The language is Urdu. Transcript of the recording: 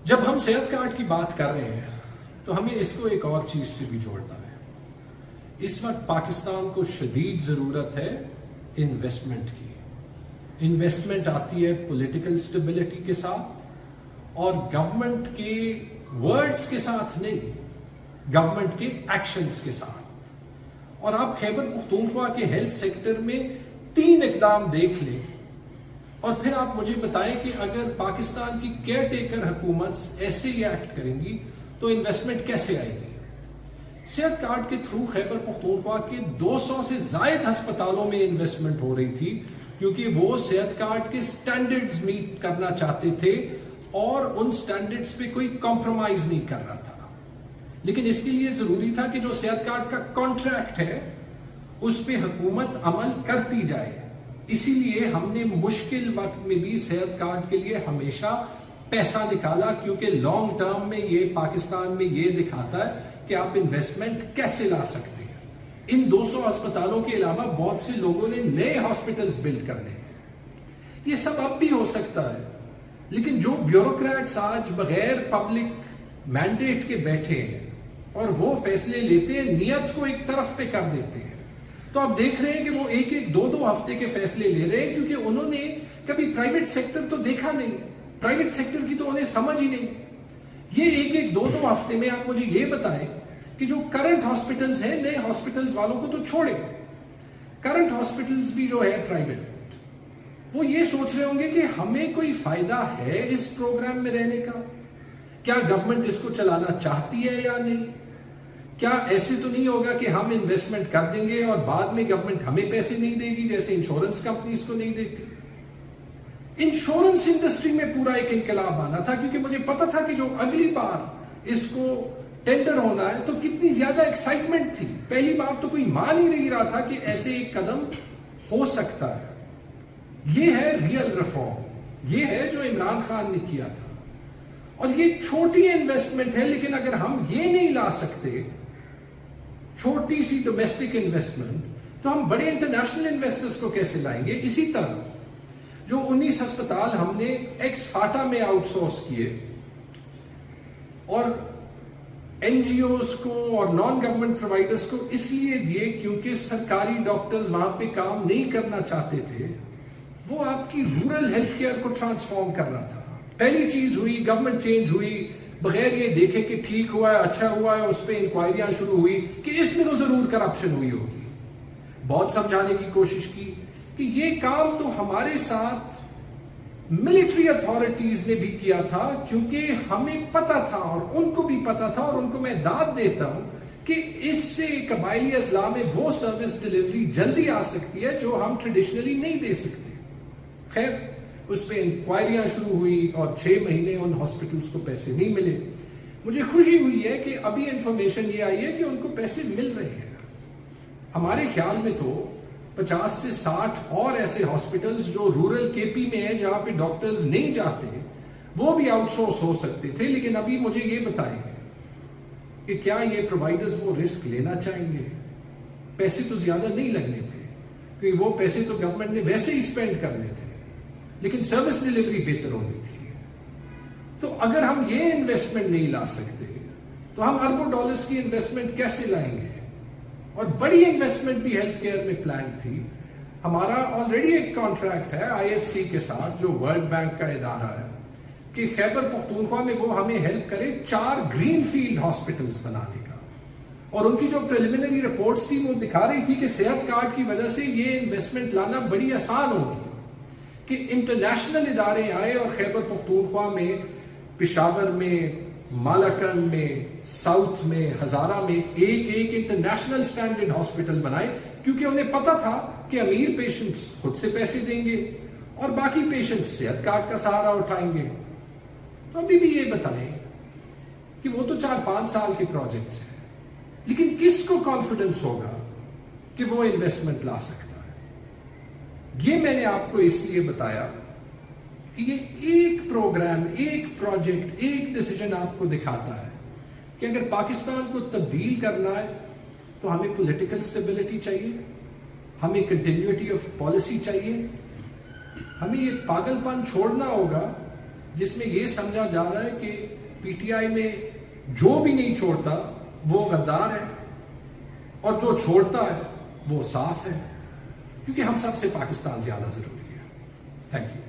جب ہم صحت کارڈ کی بات کر رہے ہیں تو ہمیں اس کو ایک اور چیز سے بھی جوڑنا ہے۔ اس وقت پاکستان کو شدید ضرورت ہے انویسٹمنٹ کی۔ انویسٹمنٹ آتی ہے پولیٹیکل سٹیبلٹی کے ساتھ اور گورنمنٹ کے ورڈز کے ساتھ نہیں، گورنمنٹ کے ایکشنز کے ساتھ۔ اور آپ خیبر پختونخوا کے ہیلتھ سیکٹر میں 3 اقدام دیکھ لیں اور پھر آپ مجھے بتائیں کہ اگر پاکستان کی کیئر ٹیکر حکومت ایسے ہی ایکٹ کریں گی تو انویسٹمنٹ کیسے آئے گی؟ صحت کارڈ کے تھرو خیبر پختونخوا کے 200 سے زائد ہسپتالوں میں انویسٹمنٹ ہو رہی تھی کیونکہ وہ صحت کارڈ کے سٹینڈرڈز میٹ کرنا چاہتے تھے اور ان سٹینڈرڈز پہ کوئی کمپرومائز نہیں کر رہا تھا۔ لیکن اس کے لیے ضروری تھا کہ جو صحت کارڈ کا کانٹریکٹ ہے اس پہ حکومت عمل کرتی جائے۔ اسی لیے ہم نے مشکل وقت میں بھی صحت کارڈ کے لیے ہمیشہ پیسہ نکالا، کیونکہ لانگ ٹرم میں یہ پاکستان میں یہ دکھاتا ہے کہ آپ انویسٹمنٹ کیسے لا سکتے ہیں۔ ان 200 ہسپتالوں کے علاوہ بہت سے لوگوں نے نئے ہاسپٹلز بلڈ کرنے تھے۔ یہ سب اب بھی ہو سکتا ہے، لیکن جو بیوروکریٹس آج بغیر پبلک مینڈیٹ کے بیٹھے ہیں اور وہ فیصلے لیتے ہیں، نیت کو ایک طرف پہ کر دیتے ہیں، تو آپ دیکھ رہے ہیں کہ وہ 1-2 ہفتے کے فیصلے لے رہے ہیں کیونکہ انہوں نے کبھی پرائیویٹ سیکٹر تو دیکھا نہیں، پرائیویٹ سیکٹر کی تو انہیں سمجھ ہی نہیں۔ یہ 1-2 ہفتے میں آپ مجھے یہ بتائیں کہ جو کرنٹ ہاسپٹلز ہیں، نئے ہاسپٹلز والوں کو تو چھوڑیں، کرنٹ ہاسپٹلز بھی جو ہے پرائیویٹ، وہ یہ سوچ رہے ہوں گے کہ ہمیں کوئی فائدہ ہے اس پروگرام میں رہنے کا؟ کیا گورنمنٹ اس کو چلانا چاہتی ہے یا نہیں؟ کیا ایسے تو نہیں ہوگا کہ ہم انویسٹمنٹ کر دیں گے اور بعد میں گورنمنٹ ہمیں پیسے نہیں دے گی جیسے انشورنس کمپنیز کو نہیں دیتی؟ انشورنس انڈسٹری میں پورا ایک انقلاب آنا تھا کیونکہ مجھے پتا تھا کہ جو اگلی بار اس کو ٹینڈر ہونا ہے تو کتنی زیادہ ایکسائٹمنٹ تھی۔ پہلی بار تو کوئی مان ہی نہیں رہا تھا کہ ایسے ایک قدم ہو سکتا ہے۔ یہ ہے ریئل ریفارم، یہ ہے جو عمران خان نے کیا تھا۔ اور یہ چھوٹی انویسٹمنٹ ہے، لیکن اگر ہم یہ نہیں لا سکتے چھوٹی سی ڈومیسٹک انویسٹمنٹ تو ہم بڑے انٹرنیشنل انویسٹرز کو کیسے لائیں گے؟ اسی طرح جو 19 ہسپتال ہم نے ایکس فاٹا میں آؤٹ سورس کیے اور این جی اوز کو اور نان گورنمنٹ پرووائڈرز کو اس لیے دیے کیونکہ سرکاری ڈاکٹرز وہاں پہ کام نہیں کرنا چاہتے تھے، وہ آپ کی رورل ہیلتھ کیئر کو ٹرانسفارم کر رہا تھا۔ پہلی چیز ہوئی، گورنمنٹ چینج ہوئی، بغیر یہ دیکھے کہ ٹھیک ہوا ہے، اچھا ہوا ہے، اس پہ انکوائریاں شروع ہوئی کہ اس میں تو ضرور کرپشن ہوئی ہوگی۔ بہت سمجھانے کی کوشش کی کہ یہ کام تو ہمارے ساتھ ملٹری اتھارٹیز نے بھی کیا تھا، کیونکہ ہمیں پتا تھا اور ان کو بھی پتا تھا، اور ان کو میں داد دیتا ہوں کہ اس سے قبائلی اضلاع میں وہ سروس ڈیلیوری جلدی آ سکتی ہے جو ہم ٹریڈیشنلی نہیں دے سکتے۔ خیر، اس پہ انکوائریاں شروع ہوئی اور 6 مہینے ان ہاسپٹلز کو پیسے نہیں ملے۔ مجھے خوشی ہوئی ہے کہ ابھی انفارمیشن یہ آئی ہے کہ ان کو پیسے مل رہے ہیں۔ ہمارے خیال میں تو 50 سے 60 اور ایسے ہاسپٹلز جو رورل کے پی میں ہیں جہاں پہ ڈاکٹرز نہیں جاتے، وہ بھی آؤٹ سورس ہو سکتے تھے۔ لیکن ابھی مجھے یہ بتائیں کہ کیا یہ پرووائڈرز وہ رسک لینا چاہیں گے؟ پیسے تو زیادہ نہیں لگنے تھے کیونکہ وہ پیسے تو گورنمنٹ نے ویسے ہی اسپینڈ کرنے تھے، لیکن سروس ڈیلیوری بہتر ہونی تھی۔ تو اگر ہم یہ انویسٹمنٹ نہیں لا سکتے تو ہم اربوں ڈالرز کی انویسٹمنٹ کیسے لائیں گے؟ اور بڑی انویسٹمنٹ بھی ہیلتھ کیئر میں پلان تھی۔ ہمارا آلریڈی ایک کانٹریکٹ ہے آئی ایف سی کے ساتھ جو ورلڈ بینک کا ادارہ ہے کہ خیبر پختونخوا میں وہ ہمیں ہیلپ کرے 4 گرین فیلڈ ہاسپٹلز بنانے کا۔ اور ان کی جو پریلیمنری رپورٹس تھی وہ دکھا رہی تھی کہ صحت کارڈ کی وجہ سے یہ انویسٹمنٹ لانا بڑی آسان ہوگی کہ انٹرنیشنل ادارے آئے اور خیبر پختونخوا میں، پشاور میں، مالاکنڈ میں، ساؤتھ میں، ہزارہ میں ایک انٹرنیشنل سٹینڈرڈ ہاسپٹل بنائے، کیونکہ انہیں پتا تھا کہ امیر پیشنٹس خود سے پیسے دیں گے اور باقی پیشنٹس صحت کارڈ کا سہارا اٹھائیں گے۔ تو ابھی بھی یہ بتائیں کہ وہ تو 4-5 سال کے پروجیکٹس ہیں، لیکن کس کو کانفیڈنس ہوگا کہ وہ انویسٹمنٹ لا سکتا ہے؟ یہ میں نے آپ کو اس لیے بتایا کہ یہ ایک پروگرام، ایک پروجیکٹ، ایک ڈیسیجن آپ کو دکھاتا ہے کہ اگر پاکستان کو تبدیل کرنا ہے تو ہمیں پولیٹیکل سٹیبلٹی چاہیے، ہمیں کنٹینیوٹی آف پالیسی چاہیے، ہمیں یہ پاگل پن چھوڑنا ہوگا جس میں یہ سمجھا جا رہا ہے کہ پی ٹی آئی میں جو بھی نہیں چھوڑتا وہ غدار ہے اور جو چھوڑتا ہے وہ صاف ہے، کیونکہ ہم سب سے پاکستان زیادہ ضروری ہے. Thank you.